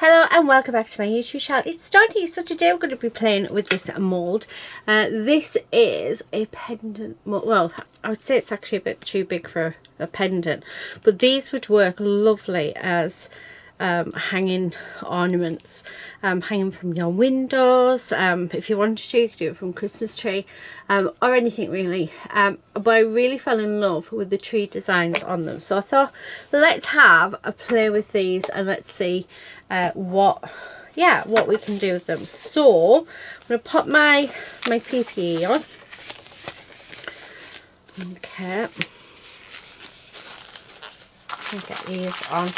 Hello and welcome back to my YouTube channel. It's Dorothy. So today we're going to be playing with this mould. This is a pendant mould. Well, I would say it's actually a bit too big for a pendant, but these would work lovely as hanging ornaments, hanging from your windows. If you wanted to, you could do it from Christmas tree, or anything really. But I really fell in love with the tree designs on them, so I thought let's have a play with these and let's see what we can do with them. So I'm going to put my PPE on. Okay, I'll get these on.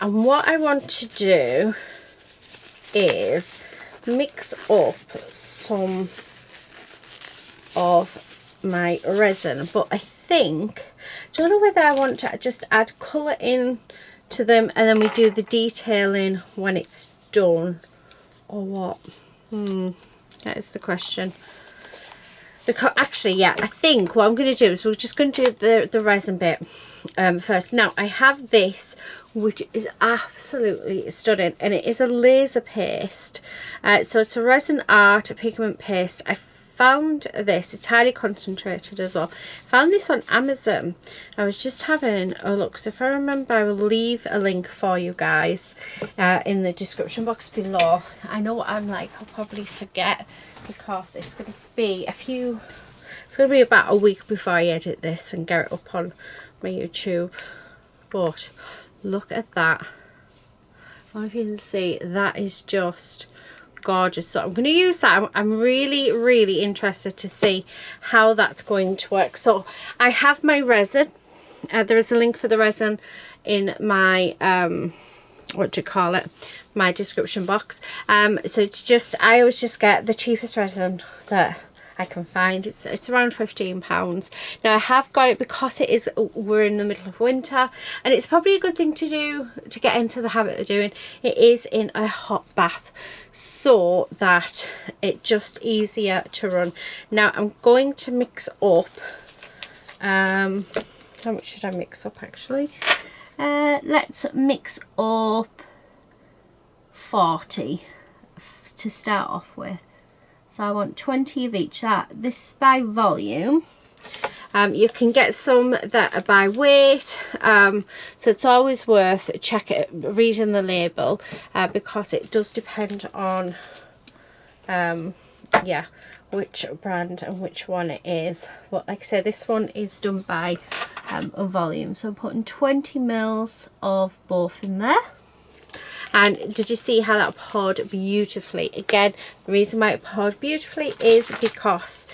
And what I want to do is mix up some of my resin, but I don't know whether I want to just add colour in to them and then we do the detailing when it's done, or what. That is the question. Because actually, yeah, I think what I'm going to do is we're just going to do the resin bit first. Now I have this, which is absolutely stunning, and it is a laser paste. So it's a resin art pigment paste. I found this, it's highly concentrated as well. Found this on Amazon. I was just having a look, so if I remember I will leave a link for you guys in the description box below. I know what I'm like, I'll probably forget because it's going to be about a week before I edit this and get it up on my YouTube. But look at that. I don't know if you can see, that is just gorgeous. So I'm going to use that. I'm really interested to see how that's going to work. So I have my resin. There is a link for the resin in my my description box. So it's just, I always just get the cheapest resin that I can find. It's around £15. Now I have got it because we're in the middle of winter, and it's probably a good thing to do to get into the habit of doing. It is in a hot bath so that it's just easier to run. Now I'm going to mix up, how much should I mix up actually? Let's mix up 40 to start off with. So I want 20 of each. This is by volume. You can get some that are by weight, so it's always worth reading the label, because it does depend on which brand and which one it is. But like I said, this one is done by a volume, so I'm putting 20 mils of both in there. And did you see how that poured beautifully? Again, the reason why it poured beautifully is because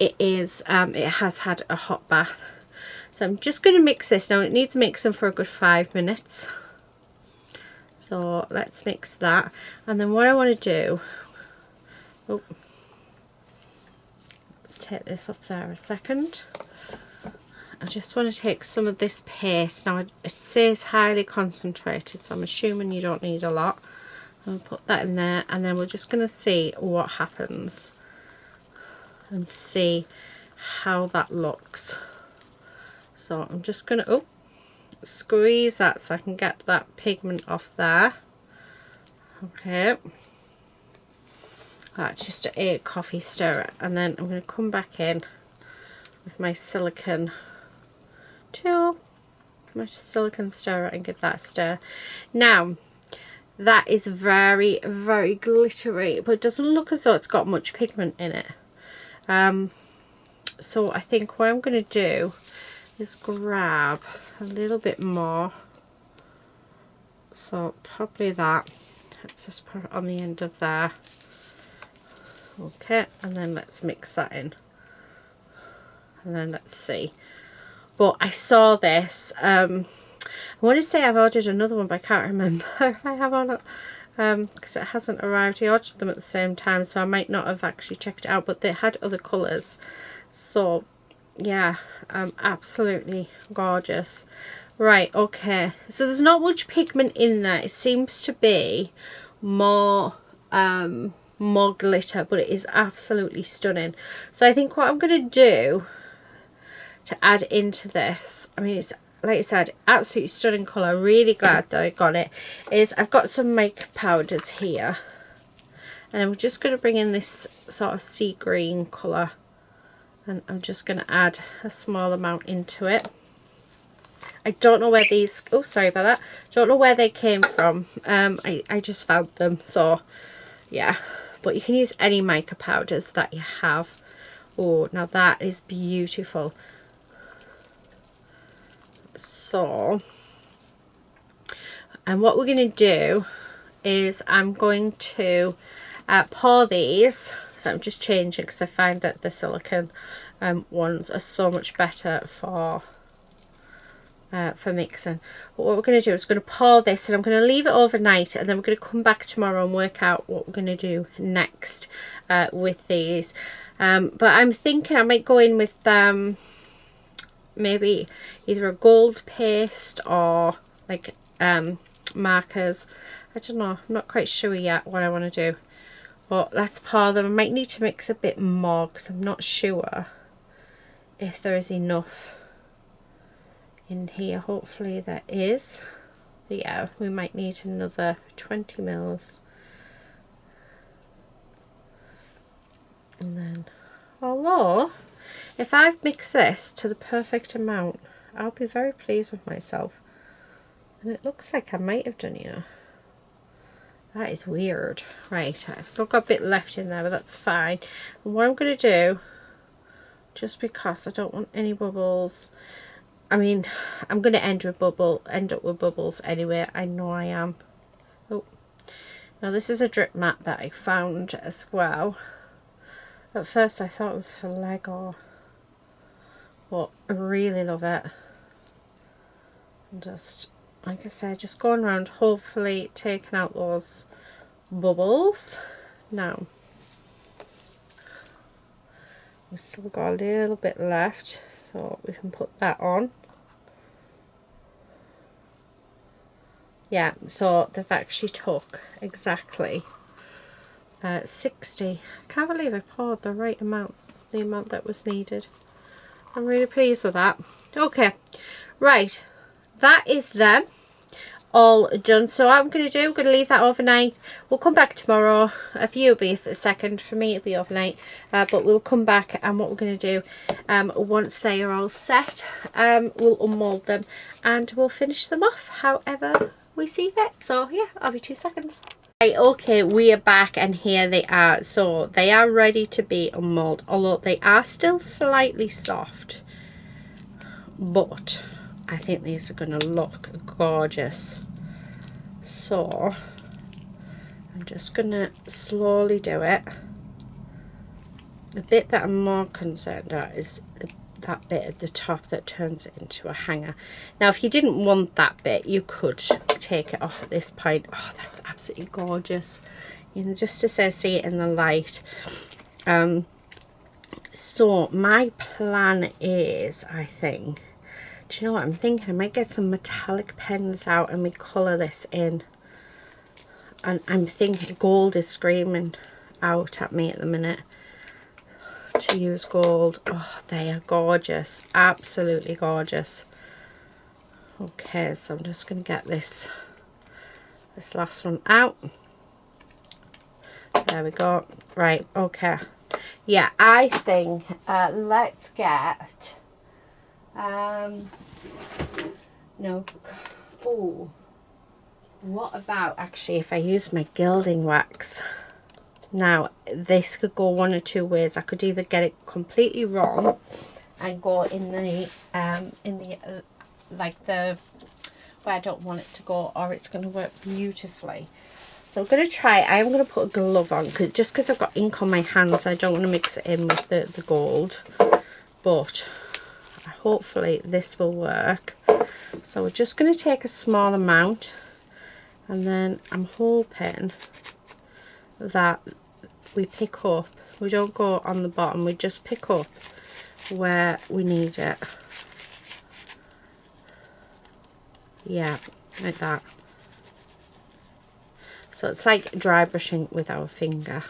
it has had a hot bath. So I'm just going to mix this. Now it needs mixing for a good 5 minutes. So let's mix that. And then what I want to do, let's take this off there a second. I just want to take some of this paste. Now it says highly concentrated, so I'm assuming you don't need a lot. I'll put that in there, and then we're just going to see what happens and see how that looks. So I'm just going to squeeze that so I can get that pigment off there. Okay, that's just a coffee stirrer, and then I'm going to come back in with my silicone tool, my silicone stirrer, and give that a stir. Now that is very glittery, but it doesn't look as though it's got much pigment in it. So I think what I'm going to do is grab a little bit more, so probably that. Let's just put it on the end of there. Okay, and then let's mix that in, and then let's see. But I saw this, I want to say I've ordered another one, but I can't remember if I have or not, because it hasn't arrived. I ordered them at the same time, so I might not have actually checked it out, but they had other colours. So yeah, absolutely gorgeous. Right, okay, so there's not much pigment in there. It seems to be more glitter, but it is absolutely stunning. So I think what I'm going to do to add into this, I mean, it's like I said, absolutely stunning colour. Really glad that I got it. Is I've got some makeup powders here, and I'm just going to bring in this sort of sea green colour, and I'm just going to add a small amount into it. I don't know where these, oh sorry about that, don't know where they came from. I just found them, so yeah. But you can use any mica powders that you have. Oh, now that is beautiful. So, and what we're going to do is I'm going to pour these. So I'm just changing because I find that the silicone ones are so much better for mixing. But what we're going to do is we're going to pour this, and I'm going to leave it overnight, and then we're going to come back tomorrow and work out what we're going to do next with these. But I'm thinking I might go in with maybe either a gold paste or like markers. I don't know, I'm not quite sure yet what I want to do, but let's pour them. I might need to mix a bit more because I'm not sure if there is enough in here. Hopefully there is, but yeah, we might need another 20 mils. And then, although if I've mixed this to the perfect amount, I'll be very pleased with myself. And it looks like I might have done, you know. That is weird. Right, I've still got a bit left in there, but that's fine. And what I'm going to do, just because I don't want any bubbles, I mean, I'm going to end up with bubbles anyway. I know I am. Oh, now this is a drip mat that I found as well. At first I thought it was for Lego, but I really love it. And just, like I said, just going around, hopefully taking out those bubbles. Now, we've still got a little bit left, so we can put that on. Yeah, so they've actually took exactly 60. I can't believe I poured the right amount, the amount that was needed. I'm really pleased with that. Okay, right, that is them all done. So what I'm going to do, I'm going to leave that overnight. We'll come back tomorrow. For you it'll be a second, for me it'll be overnight, but we'll come back, and what we're going to do once they are all set, we'll unmold them and we'll finish them off however we see fit. So yeah, I'll be 2 seconds. Right, okay, we are back, and here they are. So they are ready to be unmolded, although they are still slightly soft, but I think these are going to look gorgeous. So I'm just going to slowly do it. The bit that I'm more concerned about is that bit at the top that turns it into a hanger. Now if you didn't want that bit, you could take it off at this point. Oh, that's absolutely gorgeous, you know, just to see it in the light. So my plan is, I think, do you know what I'm thinking? I might get some metallic pens out and we colour this in. And I'm thinking gold is screaming out at me at the minute to use gold. Oh, they are gorgeous, absolutely gorgeous. Okay, so I'm just going to get this last one out. There we go. Right, okay. Yeah, I think let's get no. Oh, what about actually if I use my gilding wax? Now this could go one or two ways. I could either get it completely wrong and go in the like the where I don't want it to go, or it's going to work beautifully. So I'm going to try. I am going to put a glove on because I've got ink on my hands. I don't want to mix it in with the gold, but hopefully this will work. So we're just going to take a small amount, and then I'm hoping that we pick up, we don't go on the bottom, we just pick up where we need it. Yeah, like that. So it's like dry brushing with our finger.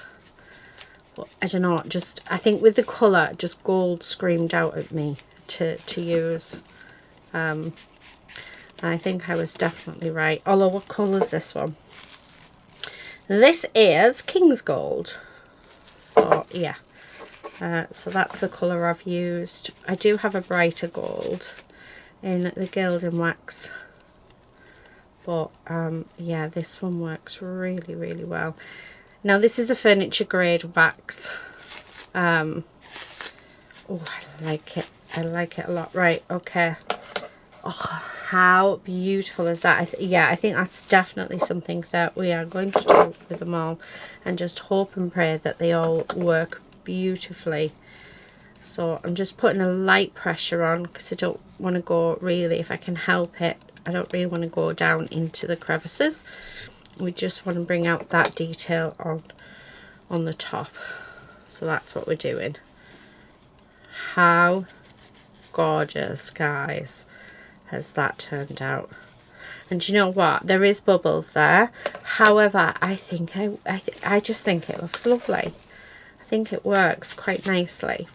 But I don't know, just I think with the colour, just gold screamed out at me to use. And I think I was definitely right. Although, what colour is this one? This is King's Gold. So, yeah. So that's the colour I've used. I do have a brighter gold in the Gilding Wax. But, yeah, this one works really, really well. Now, this is a furniture grade wax. Oh, I like it. I like it a lot. Right, okay. Oh, how beautiful is that? Yeah, I think that's definitely something that we are going to do with them all, and just hope and pray that they all work beautifully. So I'm just putting a light pressure on because I don't want to go, really, if I can help it, I don't really want to go down into the crevices. We just want to bring out that detail on the top. So that's what we're doing. How gorgeous, guys, has that turned out? And you know what, there is bubbles there, however I think I just think it looks lovely. I think it works quite nicely.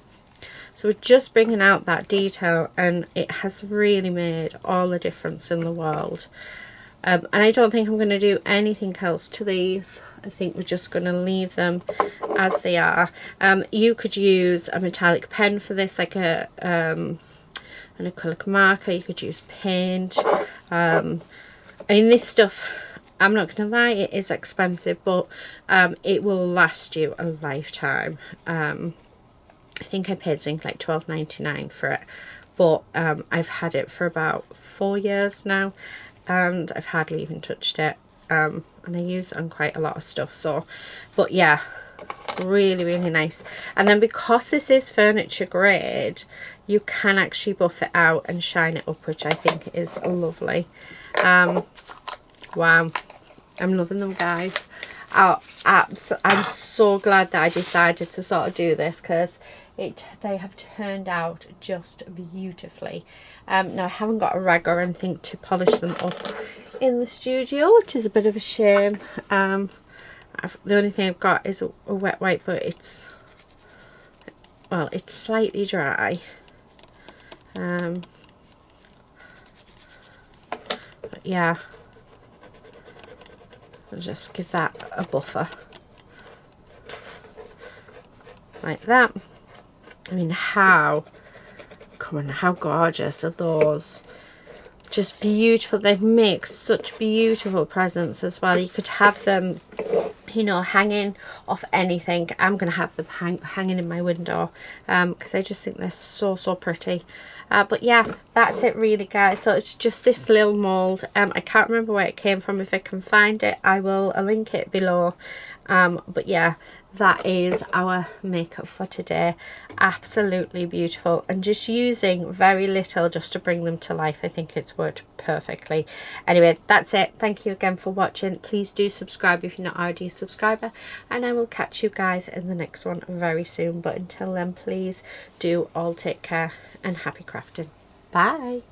So we're just bringing out that detail, and it has really made all the difference in the world. And I don't think I'm going to do anything else to these. I think we're just going to leave them as they are. You could use a metallic pen for this, like an acrylic marker. You could use paint. I mean, this stuff, I'm not going to lie, it is expensive, but it will last you a lifetime. I think I paid something like $12.99 for it, but I've had it for about 4 years now, and I've hardly even touched it, and I use it on quite a lot of stuff. So, but yeah, really, really nice. And then because this is furniture grade, you can actually buff it out and shine it up, which I think is lovely. Wow, I'm loving them, guys. I'm so glad that I decided to sort of do this, because they have turned out just beautifully. Now I haven't got a rag or anything to polish them up in the studio, which is a bit of a shame. The only thing I've got is a wet wipe, but it's, well, it's slightly dry. But yeah, I'll just give that a buffer like that. I mean, how gorgeous are those? Just beautiful. They make such beautiful presents as well. You could have them, you know, hanging off anything. I'm going to have them hanging in my window, because I just think they're so pretty. But yeah, that's it really, guys. So it's just this little mold. I can't remember where it came from. If I can find it, I will link it below. But yeah, that is our makeup for today. Absolutely beautiful, and just using very little just to bring them to life. I think it's worked perfectly. Anyway, that's it. Thank you again for watching. Please do subscribe if you're not already a subscriber, and I will catch you guys in the next one very soon. But until then, please do all take care and happy crafting. Bye.